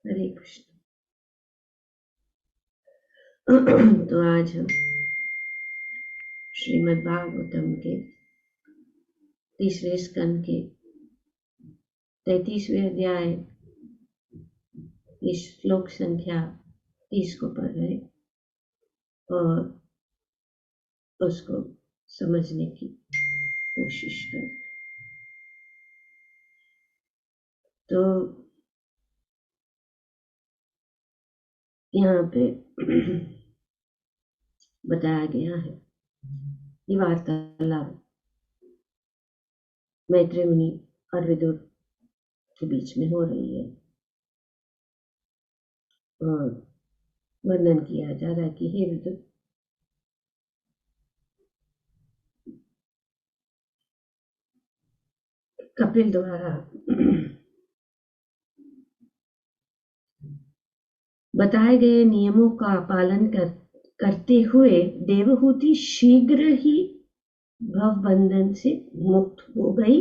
हरे कृष्ण। तो आज हम श्रीमद् भागवतम के तीसरे स्कंद के 33वें अध्याय की श्लोक संख्या 30 को पढ़ रहे और उसको समझने की कोशिश कर। तो यहाँ पे बताया गया है कि वार्तालाप मैत्री मुनि और विदुर के बीच में हो रही है और वर्णन किया जा रहा है कि हे विदुर, कपिल द्वारा बताए गए नियमों का पालन करते हुए देवहूति शीघ्र ही भव बंधन से मुक्त हो गई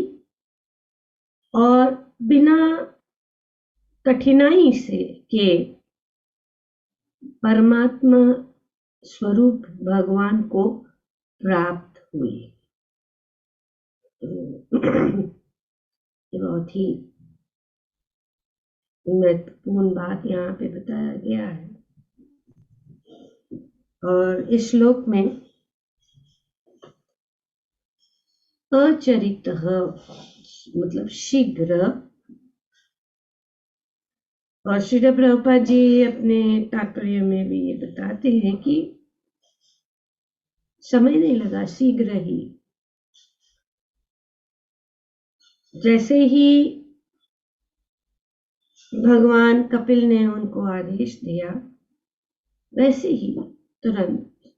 और बिना कठिनाई से के परमात्मा स्वरूप भगवान को प्राप्त हुई। बहुत ही महत्वपूर्ण बात यहाँ पे बताया गया है और इस श्लोक में अचरित मतलब शीघ्र, और श्रील प्रभुपाद जी अपने तात्पर्य में भी ये बताते हैं कि समय नहीं लगा, शीघ्र ही। जैसे ही भगवान कपिल ने उनको आदेश दिया वैसे ही तुरंत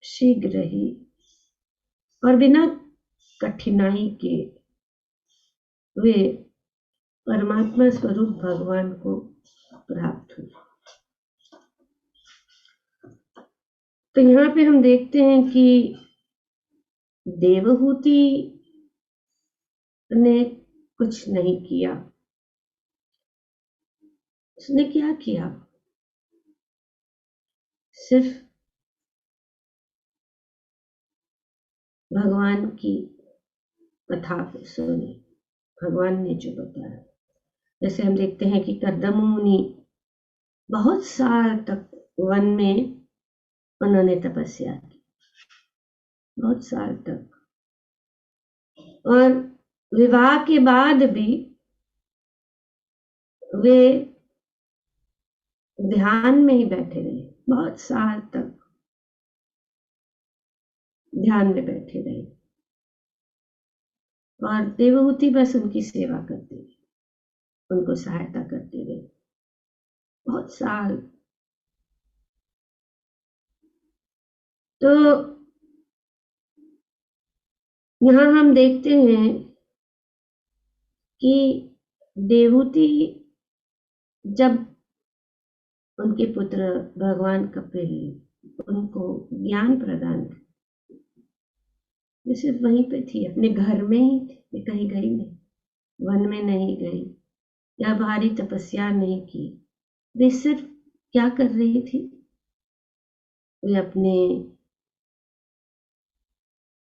शीघ्र ही और बिना कठिनाई के वे परमात्मा स्वरूप भगवान को प्राप्त हुए। तो यहाँ पे हम देखते हैं कि देवहूति ने कुछ नहीं किया। उसने क्या किया? सिर्फ भगवान की कथा को सुनी, भगवान ने जो बताया। जैसे हम देखते हैं कि कर्दम मुनि बहुत साल तक वन में उन्होंने तपस्या की, बहुत साल तक, और विवाह के बाद भी वे ध्यान में ही बैठे रहे, बहुत साल तक ध्यान में बैठे रहे और देवहूति बस उनकी सेवा करते रहे, उनको सहायता करते रहे बहुत साल। तो यहाँ हम देखते हैं कि देवहूति जब उनके पुत्र भगवान कपिल उनको ज्ञान प्रदान, वे सिर्फ वहीं पे थी, अपने घर में ही थी, कहीं गई नहीं, वन में नहीं गई या भारी तपस्या नहीं की। वे सिर्फ क्या कर रही थी? वे अपने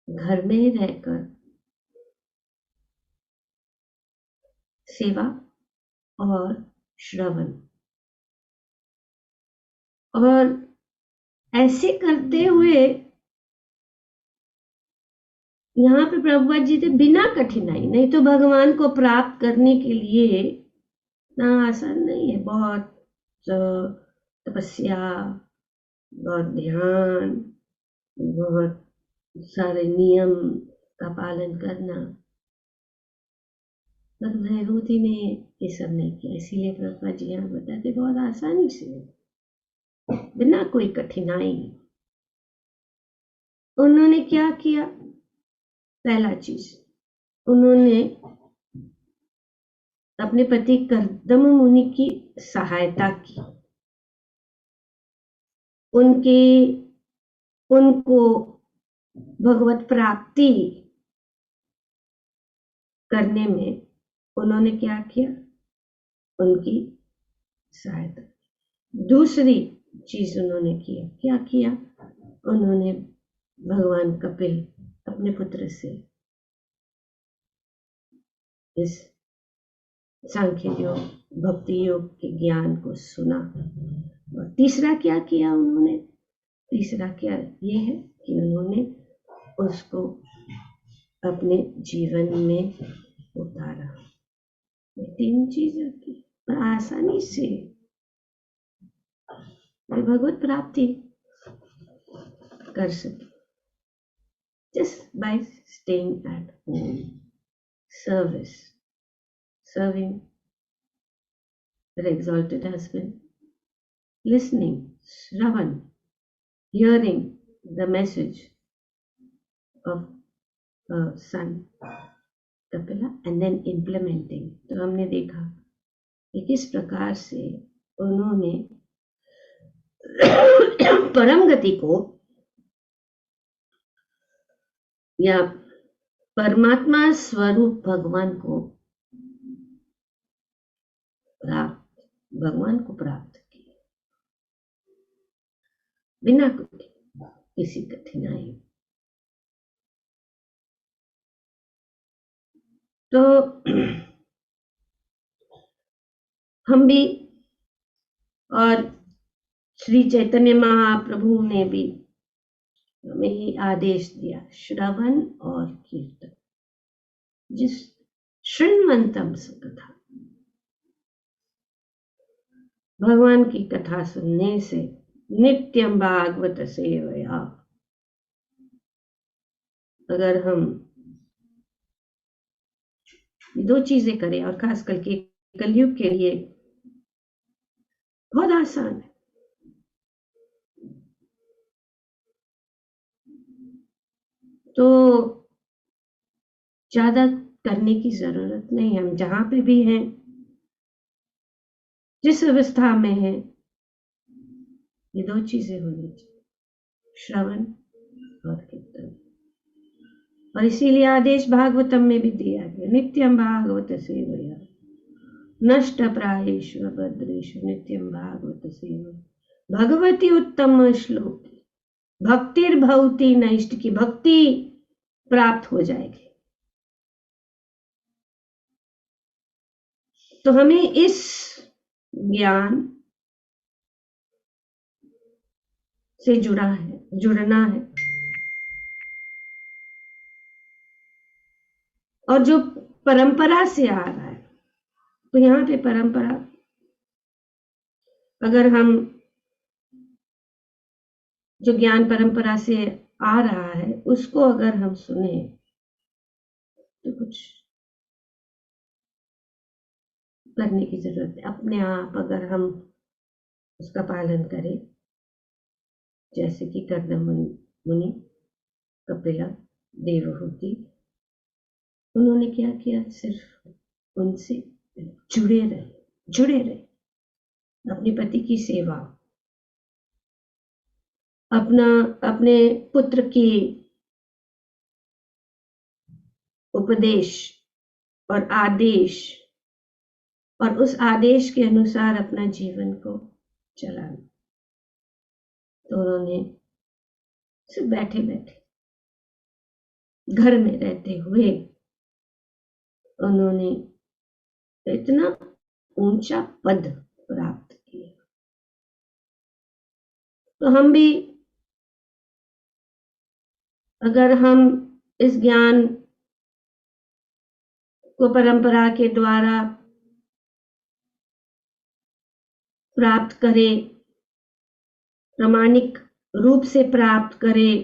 घर में ही रहकर सेवा और श्रवण, और ऐसे करते हुए यहाँ पे प्रभुपाद जी थे बिना कठिनाई। नहीं तो भगवान को प्राप्त करने के लिए ना आसान नहीं है, बहुत तपस्या, बहुत ध्यान, बहुत सारे नियम का पालन करना, पर देवहूति ने ये सब नहीं किया। इसीलिए प्रभुपाद जी यहाँ बताते बहुत आसानी से, बिना कोई कठिनाई उन्होंने क्या किया? पहला चीज, उन्होंने अपने पति कर्दम मुनि की सहायता की, उनको भगवत प्राप्ति करने में उन्होंने क्या किया? उनकी सहायता। दूसरी चीज उन्होंने किया, क्या किया? उन्होंने भगवान कपिल अपने पुत्र से इस सांख्य योग, भक्ति योग के ज्ञान को सुना। और तीसरा क्या किया उन्होंने? तीसरा क्या ये है कि उन्होंने उसको अपने जीवन में उतारा। ये तीन चीजें की और आसानी से भगवत प्राप्ति कर सके, just by staying at home, serving their exalted husband, listening, Shravan, hearing the message of son Kapila and then implementing। तो हमने देखा कि किस प्रकार से उन्होंने परम गति को या परमात्मा स्वरूप भगवान को प्राप्त किया बिना किसी कठिनाई। तो हम भी और श्री चैतन्य महाप्रभु ने भी हमें ही आदेश दिया, श्रवण और कीर्तन। जिस शृण्वन्तम सुकथा, भगवान की कथा सुनने से, नित्यम भागवत सेवया, अगर हम दो चीजें करें, और खास करके कलयुग के लिए बहुत आसान है। तो ज्यादा करने की जरूरत नहीं, हम जहां पे भी हैं, जिस अवस्था में है, ये दो चीजें होनी चाहिए, श्रवण और कीर्तन। और इसीलिए आदेश भागवतम में भी दिया गया, नित्यम भागवत सेवया, नष्ट प्रायेषु भद्रेषु नित्यम भागवत सेवया, भगवती उत्तम श्लोक, भक्तिर्भवति नैष्ट की भक्ति प्राप्त हो जाएगी। तो हमें इस ज्ञान से जुड़ना है। और जो परंपरा से आ रहा है, तो यहाँ पे परंपरा, अगर हम जो ज्ञान परंपरा से आ रहा है उसको अगर हम सुने तो कुछ करने की जरूरत है। अपने आप अगर हम उसका पालन करें, जैसे कि कर्दम मुनि, कपिला, देवहूति, उन्होंने क्या किया? सिर्फ उनसे जुड़े रहे, अपने पति की सेवा, अपने पुत्र की उपदेश और आदेश, और उस आदेश के अनुसार अपना जीवन को चलाना। तो उन्होंने सिर्फ बैठे घर में रहते हुए उन्होंने इतना ऊंचा पद प्राप्त किया। तो हम भी अगर हम इस ज्ञान को परंपरा के द्वारा प्राप्त करें, प्रामाणिक रूप से प्राप्त करें,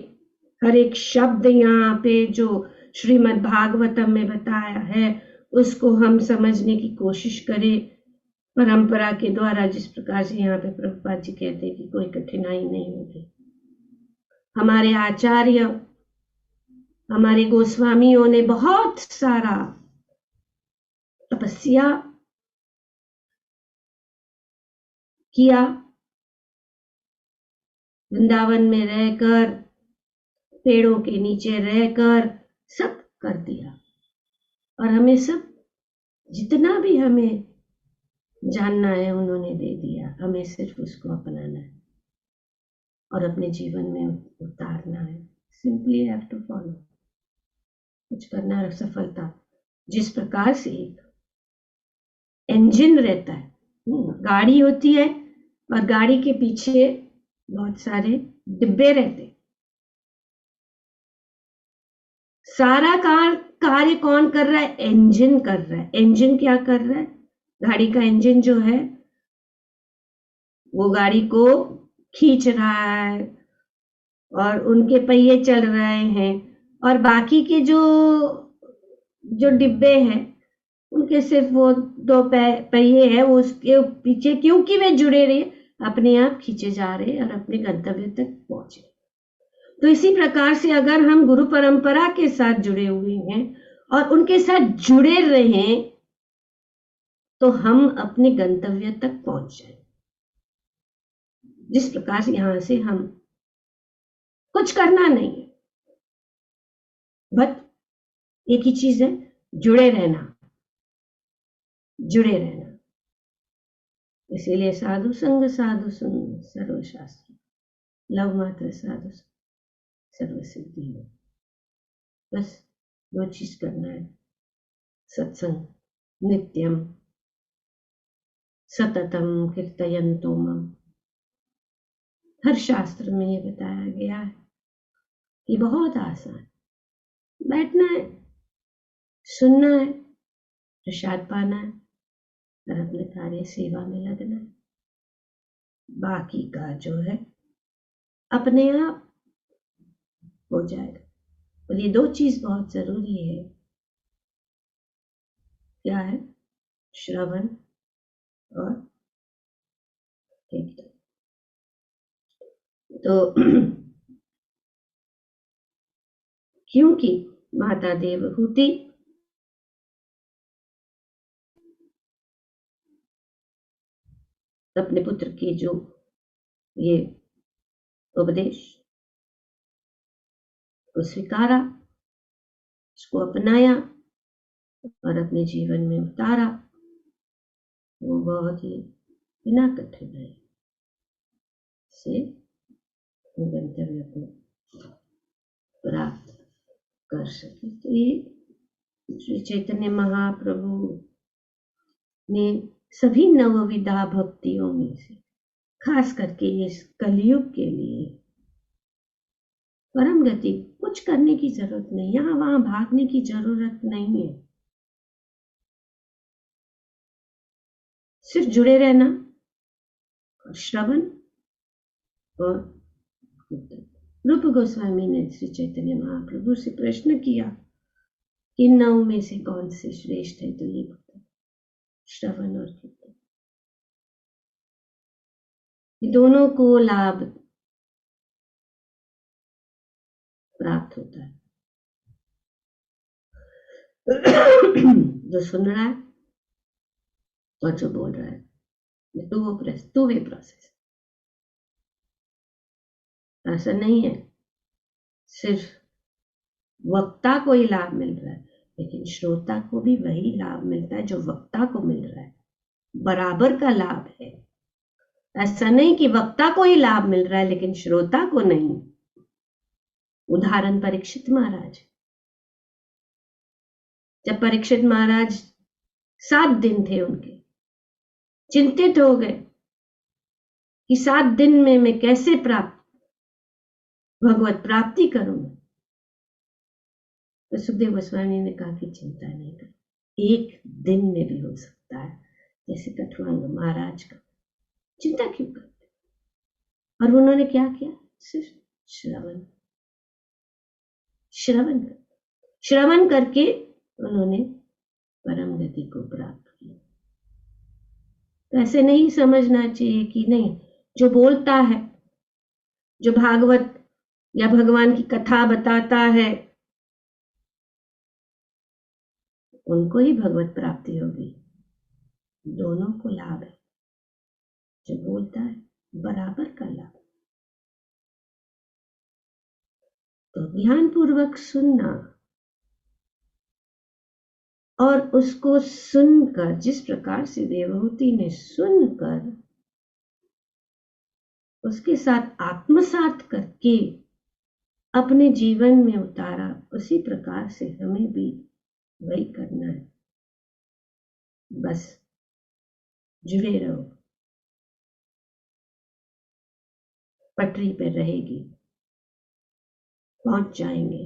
हर एक शब्द यहाँ पे जो श्रीमद् भागवतम में बताया है उसको हम समझने की कोशिश करें परंपरा के द्वारा, जिस प्रकार से यहाँ पे प्रभुपाद जी कहते हैं कि कोई कठिनाई नहीं होगी। हमारे आचार्य, हमारे गोस्वामियों ने बहुत सारा तपस्या किया, वृंदावन में रहकर, पेड़ों के नीचे रहकर सब कर दिया। और हमें सब जितना भी हमें जानना है उन्होंने दे दिया, हमें सिर्फ उसको अपनाना है और अपने जीवन में उतारना है। सिंपली हैव टू फॉलो, कुछ करना है। सफलता जिस प्रकार से एक इंजन रहता है, गाड़ी होती है और गाड़ी के पीछे बहुत सारे डिब्बे रहते हैं। सारा कार्य कौन कर रहा है? इंजन कर रहा है। इंजन क्या कर रहा है? गाड़ी का इंजन जो है वो गाड़ी को खींच रहा है और उनके पहिए चल रहे हैं, और बाकी के जो जो डिब्बे हैं उनके सिर्फ वो दो पहिए हैं, वो उसके पीछे क्योंकि वे जुड़े रहे अपने आप खींचे जा रहे और अपने गंतव्य तक पहुंचे। तो इसी प्रकार से अगर हम गुरु परंपरा के साथ जुड़े हुए हैं और उनके साथ जुड़े रहें तो हम अपने गंतव्य तक पहुंच जाए। जिस प्रकार से यहां से हम कुछ करना नहीं है, बट एक ही चीज है, जुड़े रहना, जुड़े रहना। इसीलिए साधु संग सर्वशास्त्र, लव मात्र साधु सर्व सिद्धि है। बस दो चीज करना है, सत्संग नित्यम सततम कीर्तयन्तो मम। हर शास्त्र में ये बताया गया है कि बहुत आसान, बैठना है, सुनना है, प्रसाद पाना है और अपने कार्य सेवा में लगना है। बाकी का जो है अपने आप हो जाएगा। और ये दो चीज बहुत जरूरी है। क्या है? श्रवण और कीर्तन। तो क्योंकि माता देवहूति अपने पुत्र के जो ये उपदेश को स्वीकारा, उसको अपनाया और अपने जीवन में उतारा, वो बहुत ही बिना कठिनाई से गंतव्य को प्राप्त कर सके। तो ये श्री चैतन्य महाप्रभु ने सभी नवविधा भक्तियों में से खास करके इस कलयुग के लिए परम गति, कुछ करने की जरूरत नहीं, यहां वहां भागने की जरूरत नहीं है, सिर्फ जुड़े रहना और श्रवण और रूप गोस्वामी ने श्री चैतन्य महाप्रभु से प्रश्न किया कि नौ में से कौन से श्रेष्ठ है, तो ये बता, श्रवण और कीर्तन। दोनों को लाभ प्राप्त होता है। जो सुन रहा है और जो बोल रहा है, टू वे प्रोसेस। ऐसा नहीं है सिर्फ वक्ता को ही लाभ मिल रहा है, लेकिन श्रोता को भी वही लाभ मिलता है जो वक्ता को मिल रहा है। बराबर का लाभ है। ऐसा नहीं कि वक्ता को ही लाभ मिल रहा है लेकिन श्रोता को नहीं। उदाहरण परीक्षित महाराज। जब परीक्षित महाराज 7 दिन थे उनके, चिंतित हो गए कि 7 दिन में मैं कैसे भगवत प्राप्ति करूंगा। तो सुखदेव गोस्वामी ने कहा कि चिंता नहीं कर, 1 दिन में भी हो सकता है, जैसे कठवांग महाराज का। चिंता क्यों करते? और उन्होंने क्या किया? सिर्फ श्रवण श्रवण श्रवण करके उन्होंने परम गति को प्राप्त किया। तो ऐसे नहीं समझना चाहिए कि नहीं, जो बोलता है, जो भागवत या भगवान की कथा बताता है, उनको ही भगवत प्राप्ति होगी। दोनों को लाभ है। जो बोलता है बराबर का लाभ। तो ध्यान पूर्वक सुनना और उसको सुनकर, जिस प्रकार से देवहूति ने सुनकर उसके साथ आत्मसात करके अपने जीवन में उतारा, उसी प्रकार से हमें भी वही करना है। बस जुड़े रहो, पटरी पर रहेगी, पहुंच जाएंगे,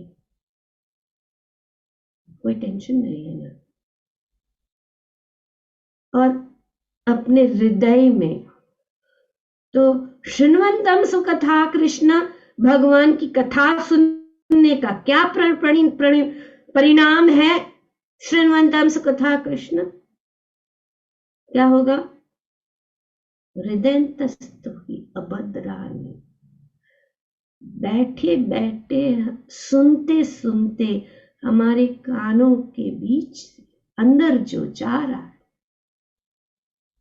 कोई टेंशन नहीं है ना। और अपने हृदय में तो शृण्वन्तम सुकथा कृष्ण, भगवान की कथा सुनने का क्या परिणाम है? शृण्वन्तम सुकथा कृष्ण क्या होगा? हृदयन्तस्तु हि अभद्राणि, बैठे बैठे सुनते सुनते हमारे कानों के बीच अंदर जो जा रहा है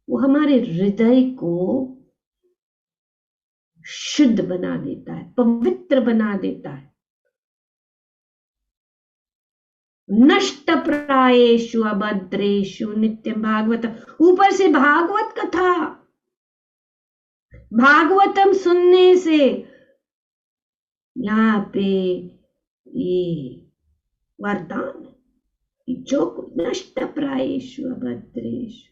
वो हमारे हृदय को शुद्ध बना देता है, पवित्र बना देता है। नष्ट प्रायेषु अभद्रेषु नित्यम भागवत, ऊपर से भागवत कथा, भागवतम सुनने से यहाँ पे ये वरदान है, जो नष्ट प्रायेषु अभद्रेषु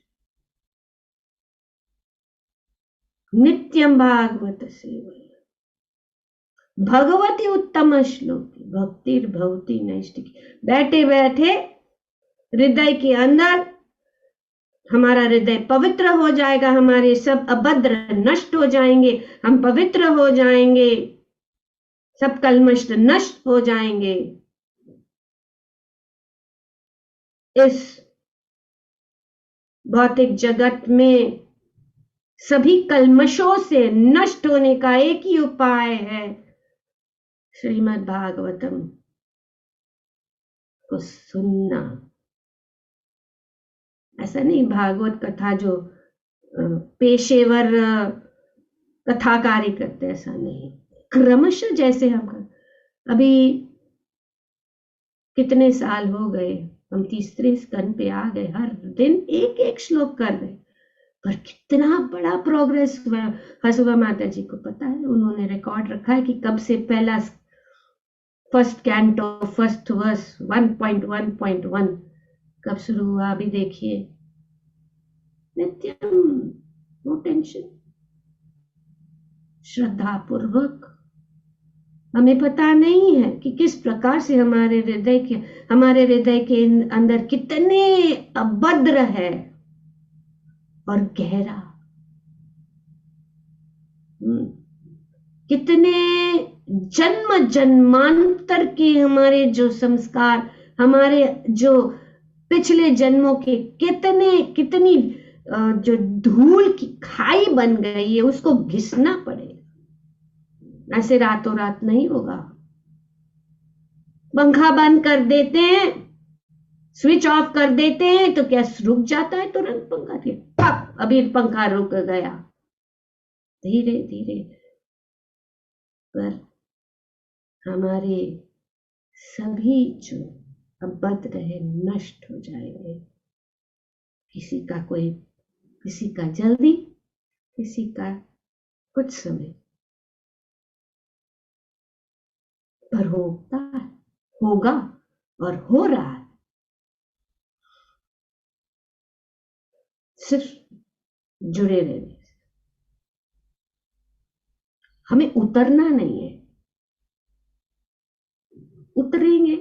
नित्यम भागवत सेवया भगवती उत्तम श्लोकी भक्तिर भवती नैष्टिकी। बैठे बैठे हृदय के अंदर हमारा हृदय पवित्र हो जाएगा, हमारे सब अभद्र नष्ट हो जाएंगे, हम पवित्र हो जाएंगे, सब कल्मश नष्ट हो जाएंगे। इस भौतिक जगत में सभी कल्मशों से नष्ट होने का एक ही उपाय है, श्रीमद् भागवतम को सुनना। ऐसा नहीं भागवत कथा जो पेशेवर कथाकारी करते, ऐसा नहीं, क्रमशः जैसे हम कर। अभी कितने साल हो गए, हम तीसरे स्कंद पे आ गए, हर दिन एक एक श्लोक कर रहे, पर कितना बड़ा प्रोग्रेस हुआ। हसुआ माता जी को पता है, उन्होंने रिकॉर्ड रखा है कि कब से पहला फर्स्ट कैंटो फर्स्ट वर्स 1.1.1 कब शुरू हुआ। अभी देखिए, नित्यम, नो टेंशन, श्रद्धा पूर्वक। हमें पता नहीं है कि किस प्रकार से हमारे हृदय के अंदर कितने अभद्र है और गहरा, कितने जन्म जन्मांतर के हमारे जो संस्कार, हमारे जो पिछले जन्मों के कितनी जो धूल की खाई बन गई है, उसको घिसना पड़ेगा। ऐसे रातों रात नहीं होगा। पंखा बंद कर देते हैं, स्विच ऑफ कर देते हैं तो क्या रुक जाता है तुरंत पंखा? अभी पंखा रुक गया। धीरे धीरे पर हमारे सभी जो अभद्र है नष्ट हो जाएंगे। किसी का जल्दी, किसी का कुछ समय, पर होगा और हो रहा है। सिर्फ जुड़े रहने से। हमें उतरना नहीं है, उतरेंगे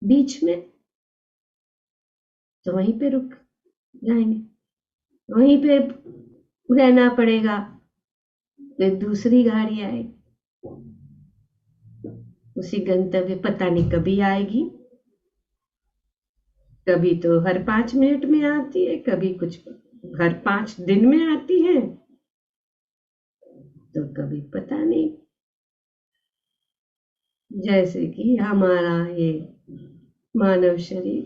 बीच में तो वहीं पे रुक जाएंगे, वहीं पे रहना पड़ेगा। फिर दूसरी गाड़ी आएगी, उसी गंतव्य पता नहीं कभी आएगी, कभी तो हर 5 मिनट में आती है, कभी कुछ हर 5 दिन में आती है, तो कभी पता नहीं। जैसे कि हमारा ये मानव शरीर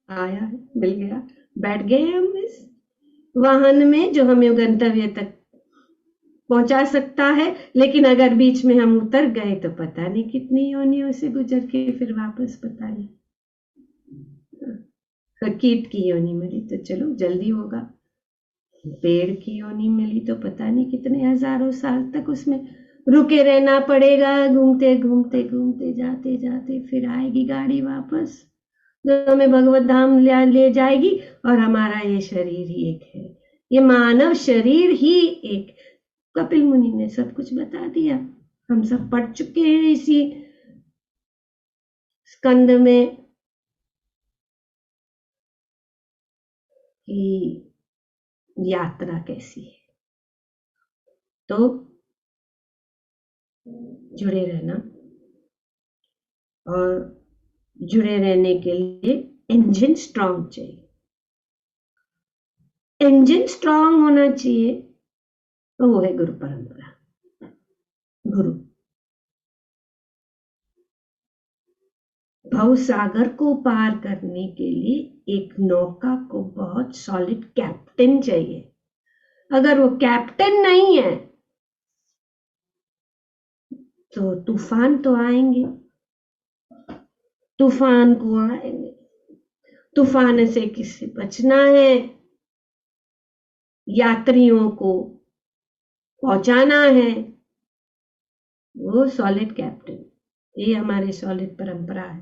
आया है, मिल गया, बैठ गए हम इस वाहन में जो हमें गंतव्य तक पहुंचा सकता है। लेकिन अगर बीच में हम उतर गए तो पता नहीं कितनी योनियों से गुजर के फिर वापस पता नहीं। कीट की योनि मिली तो चलो जल्दी होगा, पेड़ की योनि मिली तो पता नहीं कितने हजारों साल तक उसमें रुके रहना पड़ेगा, घूमते घूमते घूमते जाते जाते फिर आएगी गाड़ी वापस जो हमें भगवत धाम ले जाएगी। और हमारा ये शरीर ही एक है, ये मानव शरीर ही एक। कपिल मुनि ने सब कुछ बता दिया, हम सब पढ़ चुके हैं इसी स्कंद में कि यात्रा कैसी है। तो जुड़े रहना, और जुड़े रहने के लिए इंजन स्ट्रांग चाहिए। इंजन स्ट्रांग होना चाहिए, तो वो है गुरु परंपरा। गुरु भव सागर को पार करने के लिए एक नौका को बहुत सॉलिड कैप्टन चाहिए। अगर वो कैप्टन नहीं है तो तूफान तो आएंगे, तूफान को आएंगे। तूफान से किससे बचना है? यात्रियों को पहुंचाना है, वो सॉलिड कैप्टन। ये हमारी सॉलिड परंपरा है,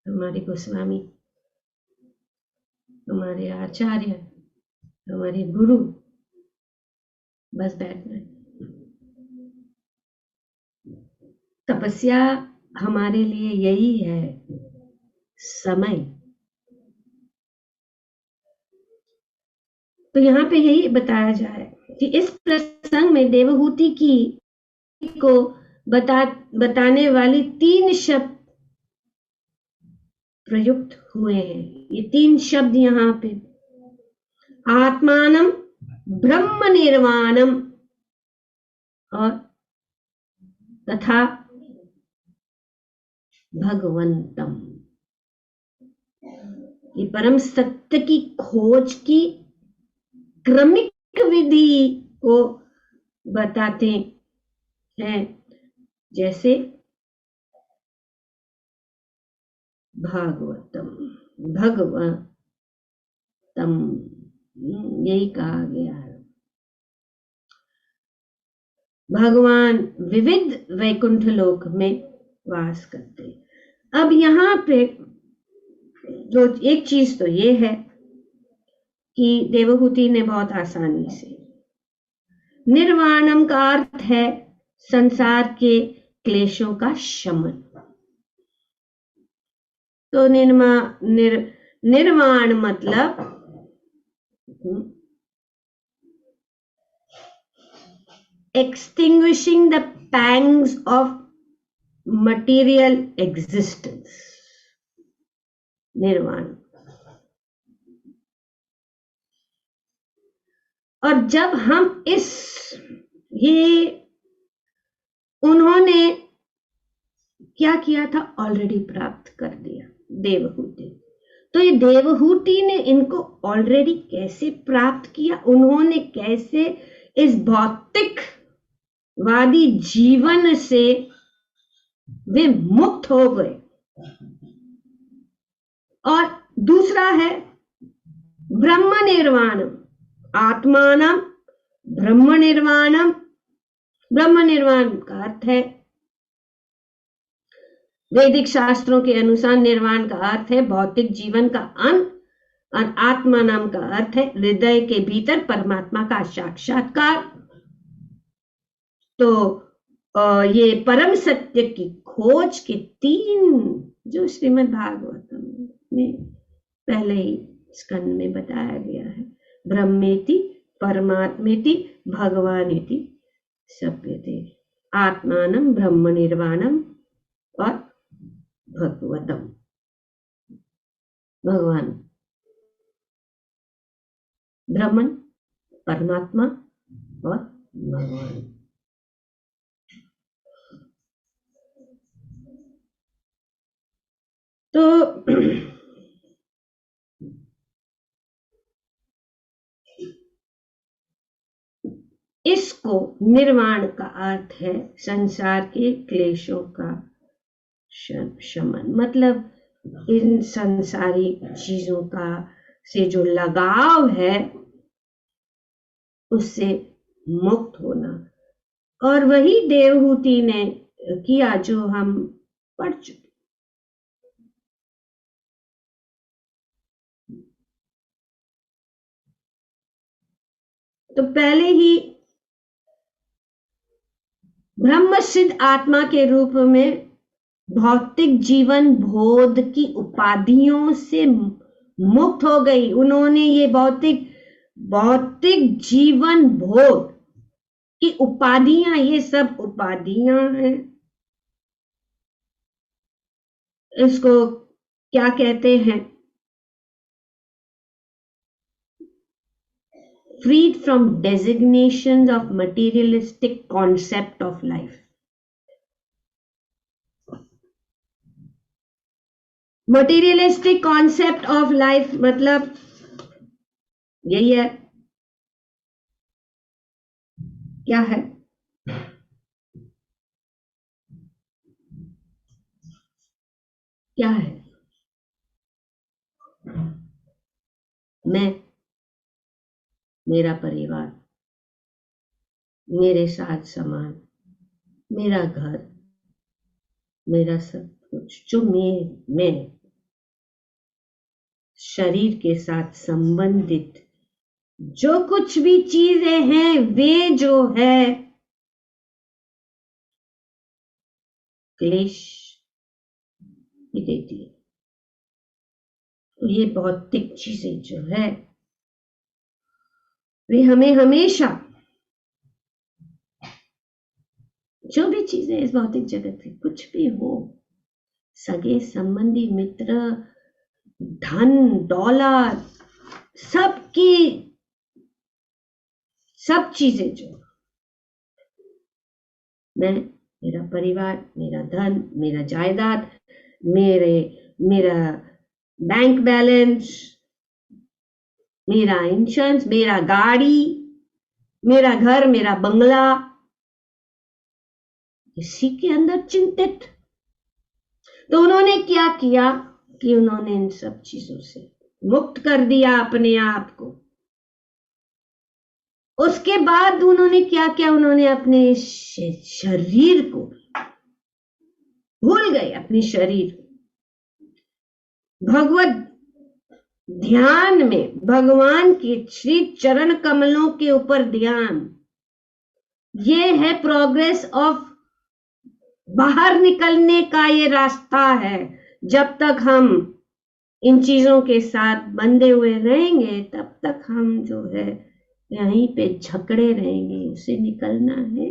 हमारे गोस्वामी, हमारे आचार्य, हमारे गुरु। बस बैठना है। तपस्या हमारे लिए यही है, समय। तो यहाँ पे यही बताया जाए कि इस प्रसंग में देवहूति की को बताने वाली 3 शब्द प्रयुक्त हुए हैं। ये 3 शब्द यहाँ पे आत्मानम, ब्रह्म निर्वाणम और तथा भगवंतम। ये परम सत्य की खोज की क्रमिक विधि को बताते हैं, जैसे भागवतम, भगवतम, यही कहा गया है। भगवान विविध वैकुंठ लोक में वास करते हैं। अब यहाँ पे जो एक चीज तो ये है कि देवहूति ने बहुत आसानी से, निर्वाणम का अर्थ है संसार के क्लेशों का शमन। तो निर्वाण मतलब extinguishing the pangs of material existence, निर्वाण। और जब हम ये उन्होंने क्या किया था, ऑलरेडी प्राप्त कर दिया देवहूति। तो ये देवहूति ने इनको ऑलरेडी कैसे प्राप्त किया, उन्होंने कैसे इस भौतिक वादी जीवन से वे मुक्त हो गए। और दूसरा है ब्रह्म निर्वाणम, आत्मानम ब्रह्म निर्वाणम। ब्रह्म निर्वाण का अर्थ है, वैदिक शास्त्रों के अनुसार निर्वाण का अर्थ है भौतिक जीवन का अंत, और आत्मा नाम का अर्थ है हृदय के भीतर परमात्मा का साक्षात्कार। तो ये परम सत्य की खोज के 3 जो श्रीमद् भागवतम में पहले ही स्कंद में बताया गया है, ब्रह्मेति परमात्मेति भगवानेति सप्यते, आत्मानम ब्रह्म निर्वाणम और भगवतम, भगवान, ब्रह्मन, परमात्मा और भगवान। तो इसको निर्वाण का अर्थ है संसार के क्लेशों का शमन। मतलब इन संसारिक चीजों का से जो लगाव है उससे मुक्त होना, और वही देवहूति ने किया जो हम पढ़ चुके। तो पहले ही ब्रह्म सिद्ध आत्मा के रूप में भौतिक जीवन बोध की उपाधियों से मुक्त हो गई। उन्होंने ये भौतिक जीवन बोध की उपाधियां, ये सब उपाधियां हैं, इसको क्या कहते हैं, freed from designations of materialistic concept of life. Materialistic concept of life मतलब यही है। क्या है? क्या है? मैं, मेरा परिवार, मेरे साथ समान, मेरा घर, मेरा सब कुछ जो मैं शरीर के साथ संबंधित जो कुछ भी चीजें हैं वे जो है क्लेश ही देती है। तो ये भौतिक चीजें जो है वे हमें हमेशा, जो भी चीजें इस भौतिक जगत में कुछ भी हो, सगे संबंधी मित्र, धन दौलत, सबकी सब चीजें जो मैं, मेरा परिवार, मेरा धन, मेरा जायदाद, मेरा बैंक बैलेंस, मेरा इंश्योरेंस, मेरा गाड़ी, मेरा घर, मेरा बंगला, इसी के अंदर चिंतित। तो उन्होंने क्या किया कि उन्होंने इन सब चीजों से मुक्त कर दिया अपने आप को। उसके बाद उन्होंने क्या किया, उन्होंने अपने शरीर को भूल गए, अपने शरीर को भगवत ध्यान में, भगवान के श्री चरण कमलों के ऊपर ध्यान। ये है प्रोग्रेस ऑफ, बाहर निकलने का ये रास्ता है। जब तक हम इन चीजों के साथ बंधे हुए रहेंगे तब तक हम जो है यहीं पे झगड़े रहेंगे। उसे निकलना है,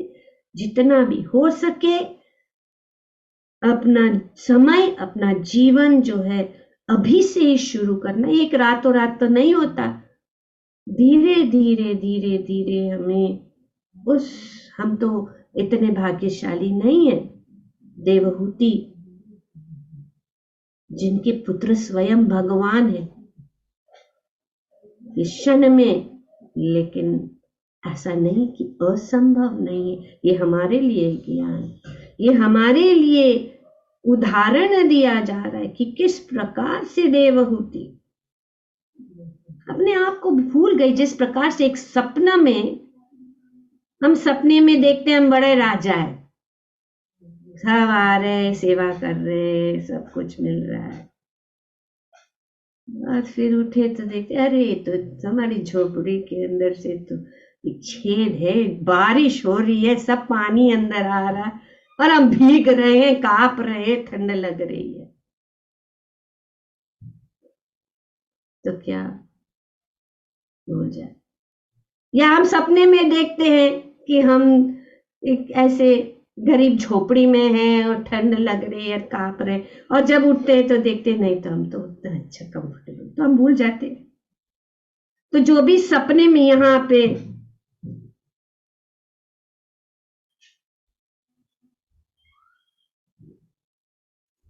जितना भी हो सके अपना समय, अपना जीवन जो है अभी से ही शुरू करना। एक रातों रात तो नहीं होता, धीरे धीरे धीरे धीरे हमें हम तो इतने भाग्यशाली नहीं है देवहूति जिनके पुत्र स्वयं भगवान है इस क्षण में, लेकिन ऐसा नहीं कि असंभव नहीं है। ये हमारे लिए ज्ञान, ये हमारे लिए उदाहरण दिया जा रहा है कि किस प्रकार से देवहूति अपने आप को भूल गई। जिस प्रकार से एक सपना में, हम सपने में देखते हैं हम बड़े राजा है, सब आ रहे, सेवा कर रहे, सब कुछ मिल रहा है, और फिर उठे तो देखते अरे तो हमारी झोपड़ी के अंदर से तो एक छेद है, बारिश हो रही है, सब पानी अंदर आ रहा है और हम भीग रहे हैं, कांप रहे हैं, ठंड लग रही है। तो क्या हो जाए? या हम सपने में देखते हैं कि हम एक ऐसे गरीब झोपड़ी में हैं और ठंड लग रही है, कांप रहे, और जब उठते हैं तो देखते नहीं तो हम तो उतना अच्छा कंफर्टेबल, तो हम भूल जाते हैं। तो जो भी सपने में यहाँ पे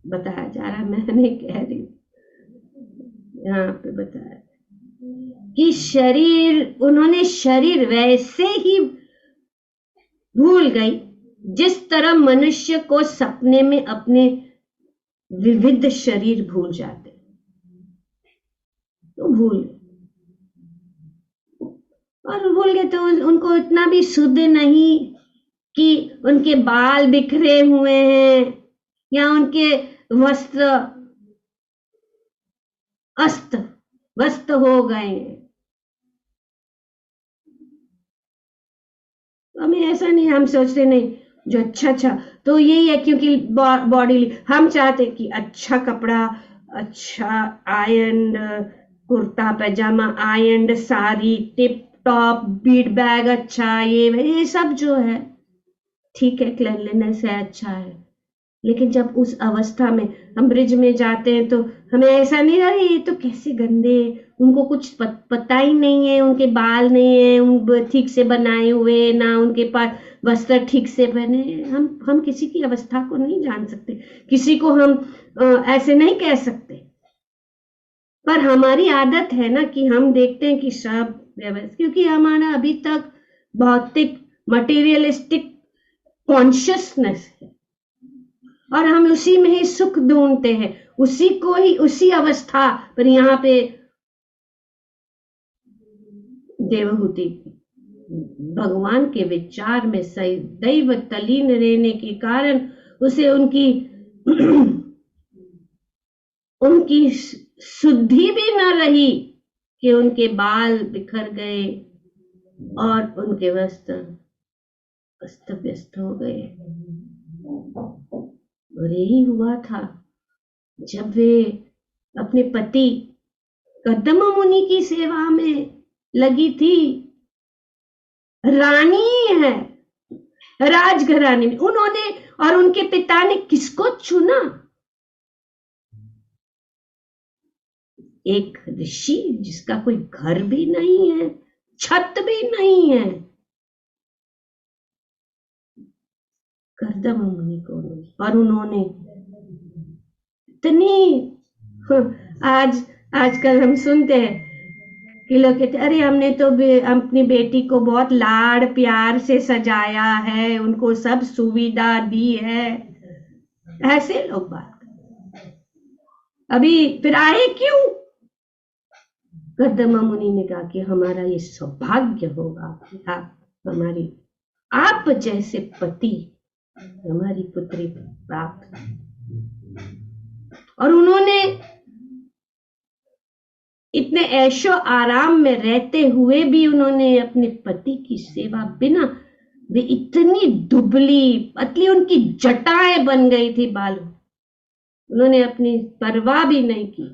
बताया जा रहा, मैं नहीं कह रही, यहाँ पे बताया कि शरीर, उन्होंने शरीर वैसे ही भूल गई जिस तरह मनुष्य को सपने में अपने विविध शरीर भूल जाते, तो भूल, और भूल गए तो उनको इतना भी शुद्ध नहीं कि उनके बाल बिखरे हुए हैं या उनके वस्त्र अस्त व्यस्त हो गए। हमें ऐसा नहीं, हम सोचते नहीं जो अच्छा तो यही है, क्योंकि बॉडी हम चाहते कि अच्छा कपड़ा, अच्छा iron kurta pyjama, iron sari, tip top, bead bag, अच्छा ये सब जो है ठीक है, क्लीनलीनेस है, अच्छा है। लेकिन जब उस अवस्था में हम ब्रिज में जाते हैं तो हमें ऐसा नहीं, अरे ये तो कैसे गंदे, उनको कुछ पता ही नहीं है, उनके बाल नहीं है ठीक से बनाए हुए, ना उनके पास वस्त्र ठीक से पहने। हम किसी की अवस्था को नहीं जान सकते, किसी को हम ऐसे नहीं कह सकते, पर हमारी आदत है ना कि हम देखते हैं कि सब व्यवस्थित, क्योंकि हमारा अभी तक भौतिक मटेरियलिस्टिक कॉन्शियसनेस है और हम उसी में ही सुख ढूंढते हैं, उसी को ही, उसी अवस्था पर। यहाँ पे देवहूति भगवान के विचार में सदैव तल्लीन रहने के कारण उसे उनकी उनकी शुद्धि भी न रही कि उनके बाल बिखर गए और उनके वस्त्र अस्त व्यस्त हो गए। और यही हुआ था जब वे अपने पति कदम मुनि की सेवा में लगी थी। रानी है, राजघराने में उन्होंने और उनके पिता ने किसको चुना? एक ऋषि जिसका कोई घर भी नहीं है, छत भी नहीं है, कर्दम मुनि को। और उन्होंने इतनी, आजकल हम सुनते हैं कि लोग कहते, अरे हमने तो अपनी बेटी को बहुत लाड़ प्यार से सजाया है, उनको सब सुविधा दी है, ऐसे लोग बात करते। अभी फिर आए क्यों? कर्दम मुनि ने कहा कि हमारा ये सौभाग्य होगा कि हमारी आप जैसे पति, हमारी पुत्री प्राप्त। और उन्होंने इतने ऐशो आराम में रहते हुए भी उन्होंने अपने पति की सेवा बिना, वे इतनी दुबली पतली, उनकी जटाएं बन गई थी बालों, उन्होंने अपनी परवाह भी नहीं की।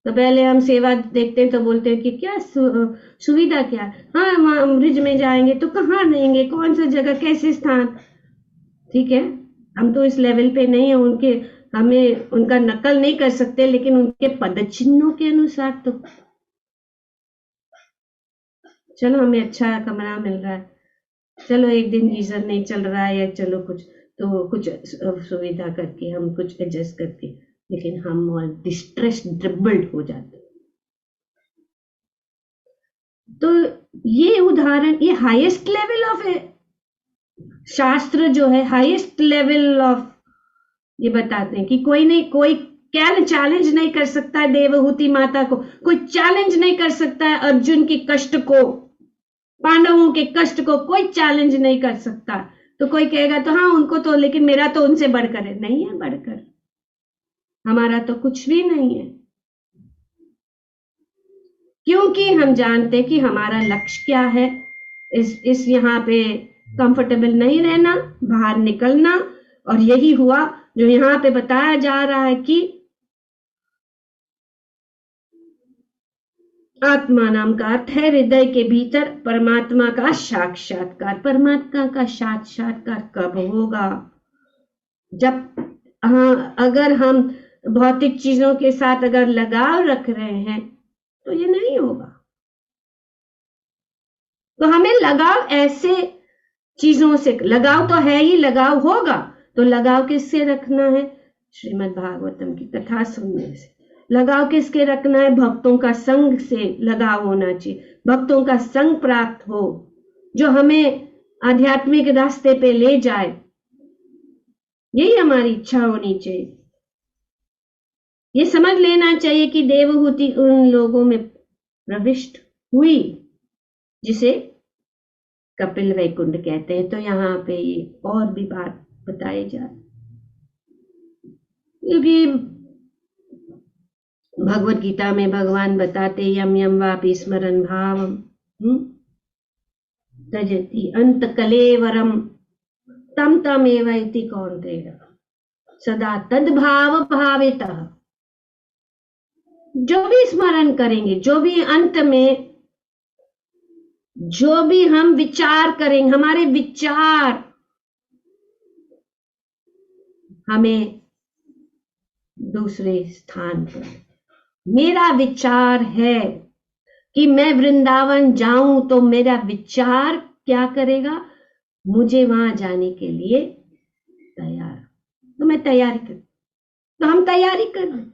तो पहले हम सेवा देखते हैं तो बोलते हैं कि क्या सुविधा क्या, हाँ वहां ब्रिज में जाएंगे तो कहाँ रहेंगे, कौन सा जगह, कैसे स्थान, ठीक है, हम तो इस लेवल पे नहीं है उनके, हमें उनका नकल नहीं कर सकते, लेकिन उनके पद चिन्हों के अनुसार तो चलो हमें अच्छा कमरा मिल रहा है, चलो एक दिन गीजर नहीं चल रहा है, या चलो कुछ सुविधा करके हम कुछ एडजस्ट करके, लेकिन हम और डिस्ट्रेस ड्रिबल्ड हो जाते। तो ये उदाहरण, ये हाईएस्ट लेवल ऑफ शास्त्र जो है, हाईएस्ट लेवल ऑफ ये बताते हैं कि कोई नहीं, कोई क्या चैलेंज नहीं कर सकता है देवहूति माता को, कोई चैलेंज नहीं कर सकता है अर्जुन के कष्ट को, पांडवों के कष्ट को कोई चैलेंज नहीं कर सकता। तो कोई कहेगा तो हाँ उनको तो, लेकिन मेरा तो उनसे बढ़कर है, नहीं है बढ़कर, हमारा तो कुछ भी नहीं है, क्योंकि हम जानते कि हमारा लक्ष्य क्या है। इस यहाँ पे कंफर्टेबल नहीं रहना, बाहर निकलना। और यही हुआ जो यहाँ पे बताया जा रहा है कि आत्मा नाम का अर्थ है हृदय के भीतर परमात्मा का साक्षात्कार। परमात्मा का साक्षात्कार कब होगा? जब अगर हम भौतिक चीजों के साथ अगर लगाव रख रहे हैं तो ये नहीं होगा। तो हमें लगाव ऐसे चीजों से, लगाव तो है ही, लगाव होगा तो लगाव किससे रखना है? श्रीमद् भागवतम की कथा सुनने से। लगाव किसके रखना है? भक्तों का संग से लगाव होना चाहिए, भक्तों का संग प्राप्त हो जो हमें आध्यात्मिक रास्ते पे ले जाए। यही हमारी इच्छा होनी चाहिए। ये समझ लेना चाहिए कि देवहूति उन लोगों में प्रविष्ट हुई जिसे कपिल वैकुंठ कहते हैं। तो यहाँ पे ये और भी बात बताई जा, क्योंकि भगवत गीता में भगवान बताते यम यम वापि स्मरण भावम तजति अंत कलेवरम तम तमेव इति कौन्तेय सदा तद्भाव भावितः। जो भी स्मरण करेंगे, जो भी अंत में जो भी हम विचार करेंगे, हमारे विचार हमें दूसरे स्थान पर, मेरा विचार है कि मैं वृंदावन जाऊं तो मेरा विचार क्या करेगा, मुझे वहां जाने के लिए तैयार, तो मैं तैयारी कर, तो हम तैयारी कर रहे।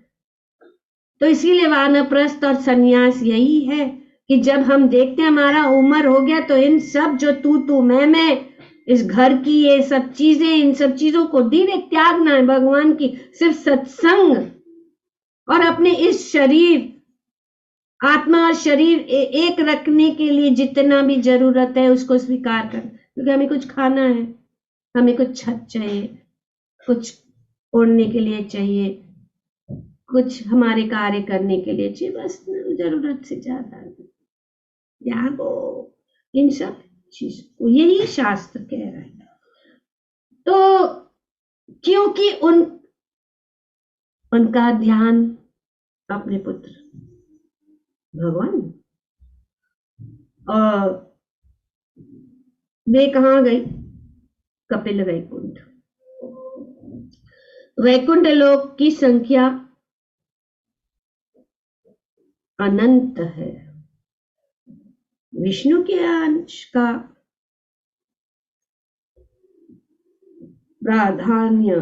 तो इसीलिए वानप्रस्थ और सन्यास यही है कि जब हम देखते हैं हमारा उम्र हो गया तो इन सब जो तू मैं इस घर की ये सब चीजें, इन सब चीजों को धीरे त्यागना है, भगवान की सिर्फ सत्संग और अपने इस शरीर, आत्मा और शरीर एक रखने के लिए जितना भी जरूरत है उसको स्वीकार कर, क्योंकि हमें कुछ खाना है, हमें कुछ छत चाहिए, कुछ ओढ़ने के लिए चाहिए, कुछ हमारे कार्य करने के लिए चाहिए, बस जरूरत से ज्यादा त्यागो इन सब चीजों को, यही शास्त्र कह रहा है। तो क्योंकि उनका ध्यान अपने पुत्र भगवान, और वे कहाँ गए, कपिल वैकुंठ। वैकुंठ लोक की संख्या अनंत है, विष्णु के अंश का प्राधान्य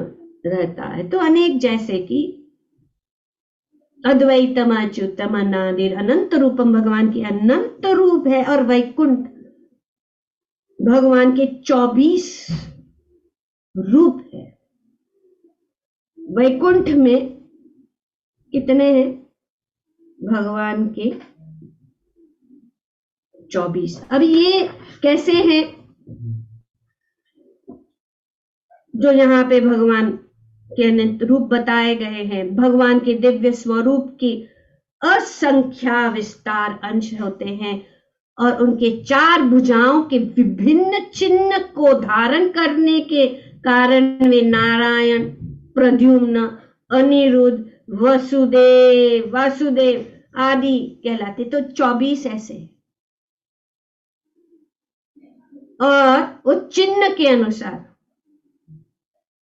रहता है। तो अनेक, जैसे कि अद्वैतम अच्युतम अनादिर अनंत रूपम, भगवान की अनंत रूप है, और वैकुंठ भगवान के 24 रूप है। वैकुंठ में कितने हैं भगवान के? 24। अब ये कैसे हैं जो यहाँ पे भगवान के अनंत रूप बताए गए हैं? भगवान के दिव्य स्वरूप की असंख्या विस्तार अंश होते हैं, और उनके 4 भुजाओं के विभिन्न चिन्ह को धारण करने के कारण वे नारायण, प्रद्युम्न, अनिरुद्ध, वासुदेव आदि कहलाते। तो 24 ऐसे, और वो चिन्ह के अनुसार,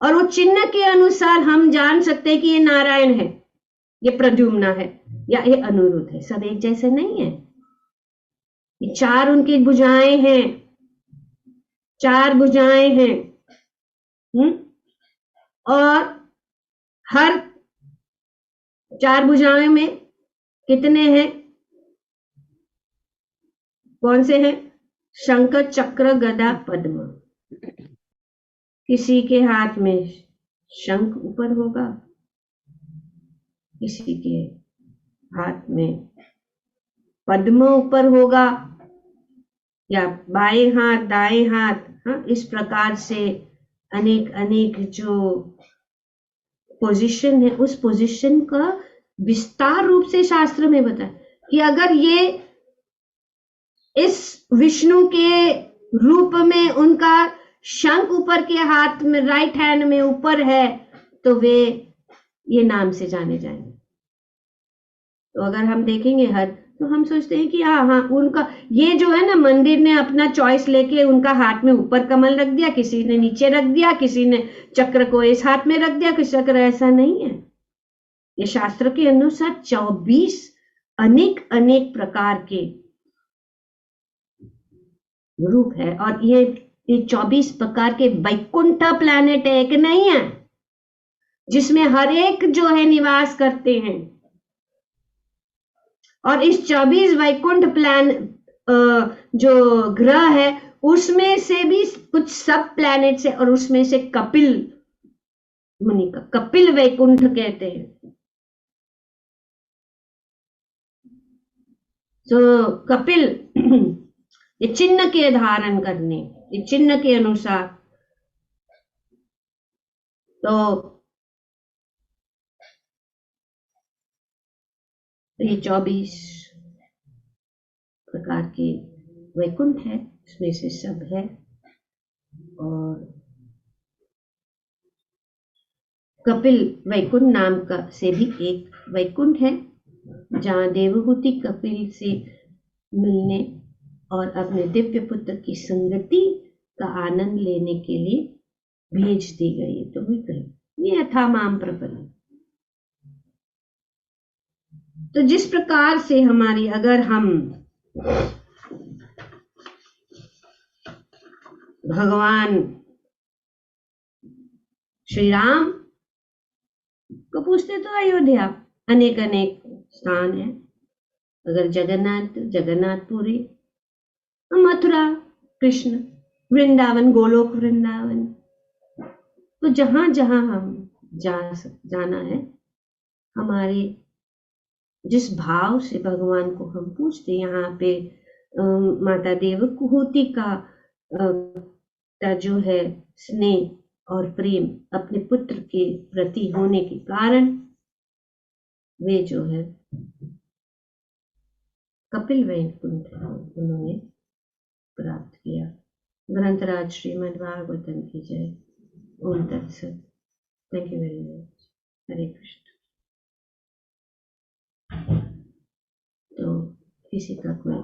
और वो चिन्ह के अनुसार हम जान सकते हैं कि ये नारायण है, ये प्रद्युम्न है, या ये अनिरुद्ध है। सब एक जैसे नहीं है, ये 4 उनकी भुजाएं हैं, 4 भुजाएं हैं। और हर 4 भुजाओं में कितने हैं, कौन से हैं? शंख, चक्र, गदा, पद्म। किसी के हाथ में शंख ऊपर होगा, किसी के हाथ में पद्म ऊपर होगा, या बाएं हाथ, दाएं हाथ, हाँ, इस प्रकार से अनेक अनेक जो पोजीशन है, उस पोजीशन का विस्तार रूप से शास्त्र में बताया कि अगर ये इस विष्णु के रूप में उनका शंख ऊपर के हाथ में, राइट हैंड में ऊपर है, तो वे ये नाम से जाने जाएंगे। तो अगर हम देखेंगे तो हम सोचते हैं कि हाँ, उनका ये जो है ना, मंदिर ने अपना चॉइस लेके उनका हाथ में ऊपर कमल रख दिया, किसी ने नीचे रख दिया, किसी ने चक्र को इस हाथ में रख दिया, किसी चक्र, ऐसा नहीं है। ये शास्त्र के अनुसार 24 अनेक अनेक प्रकार के रूप है, और ये 24 प्रकार के वैकुंठ प्लैनेट है, एक नहीं है, जिसमें हर एक जो है निवास करते हैं। और इस 24 वैकुंठ जो ग्रह है, उसमें से भी कुछ सब प्लैनेट्स है, और उसमें से कपिल मुनि का कपिल वैकुंठ कहते हैं। तो कपिल ये चिन्ह के धारण करने, ये चिन्ह के अनुसार, तो ये 24 प्रकार के वैकुंठ है, इसमें से सब है। और कपिल वैकुंठ नाम का से भी एक वैकुंठ है, जहाँ देवहूति कपिल से मिलने और अपने दिव्य पुत्र की संगति का आनंद लेने के लिए भेज दी गई। तो भी कही ये था माम प्रबल। तो जिस प्रकार से हमारी, अगर हम भगवान श्री राम को पूछते तो अयोध्या अनेक अनेक स्थान है, अगर जगन्नाथपुरी, मथुरा कृष्ण, वृंदावन गोलोक वृंदावन, तो जहां जहां हम जाना है, हमारे जिस भाव से भगवान को हम पूछते, यहाँ पे माता देवहूति का जो है स्नेह और प्रेम अपने पुत्र के प्रति होने के कारण वे जो है कपिल वैकुंठ उन्होंने प्राप्त किया। ग्रंथराज श्रीमद् भागवतम की जय। ओम तत्सत। Thank you very much. Hare Krishna. तो किसी का कोई